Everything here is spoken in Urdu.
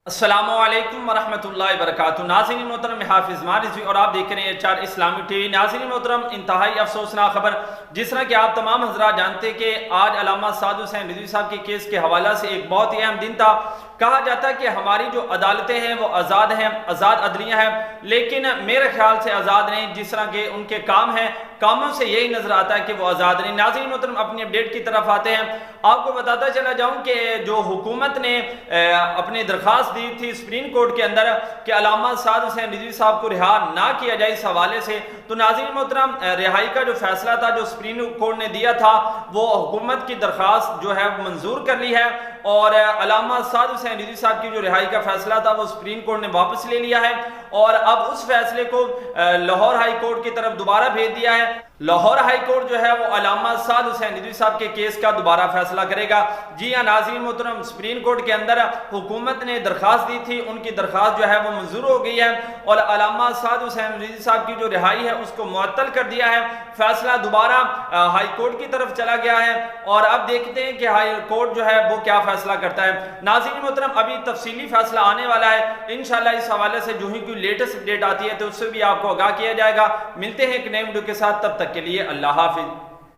السلام علیکم ورحمۃ اللہ وبرکاتہ۔ ناظرین محترم، حافظ رضوی اور آپ دیکھ رہے ہیں AHR اسلامک ٹی وی۔ ناظرین محترم، انتہائی افسوسناک خبر، جس طرح کہ آپ تمام حضرات جانتے کہ آج علامہ صاحب حسین رضوی صاحب کے کیس کے حوالہ سے ایک بہت ہی اہم دن تھا۔ کہا جاتا ہے کہ ہماری جو عدالتیں ہیں وہ آزاد ہیں، آزاد عدلیہ ہیں، لیکن میرے خیال سے آزاد نہیں۔ جس طرح کہ ان کے کام ہیں، کاموں سے یہی نظر آتا ہے کہ وہ آزاد نہیں۔ ناظرین محترم، اپنی اپڈیٹ کی طرف آتے ہیں۔ آپ کو بتاتا چلا جاؤں کہ جو حکومت نے اپنی درخواست دی تھی سپریم کورٹ کے اندر کہ علامہ صاحب حسین رضوی صاحب کو رہا نہ کیا جائے اس حوالے سے، تو ناظرین محترم، رہائی کا جو فیصلہ تھا جو سپریم کورٹ نے دیا تھا وہ حکومت کی درخواست جو ہے منظور کر لی ہے، اور علامہ صاحب حسین رضوی صاحب کی جو رہائی کا فیصلہ تھا وہ سپریم کورٹ نے واپس لے لیا ہے، اور اب اس فیصلے کو لاہور ہائی کورٹ کی طرف دوبارہ بھیج دیا ہے۔ لاہور ہائی کورٹ جو ہے وہ علامہ صاحب حسین رضوی صاحب کے کیس کا دوبارہ فیصلہ کرے گا۔ جی ہاں ناظرین محترم، سپریم کورٹ کے اندر حکومت نے درخواست دی تھی، ان کی درخواست جو ہے وہ منظور ہو گئی ہے، اور علامہ صاحب حسین رضوی صاحب کی جو رہائی ہے اس کو معطل کر دیا ہے۔ فیصلہ دوبارہ ہائی کورٹ کی طرف چلا گیا ہے، اور اب دیکھتے ہیں کہ ہائی کورٹ جو ہے وہ کیا فیصلہ کرتا ہے۔ ناظرین محترم، ابھی تفصیلی فیصلہ آنے والا ہے انشاءاللہ۔ اس حوالے سے جو ہی کوئی لیٹسٹ اپڈیٹ آتی ہے تو اس سے بھی آپ کو آگاہ کیا جائے گا۔ ملتے ہیں ایک نئے ویڈیو کے ساتھ، تب تک کے لیے اللہ حافظ۔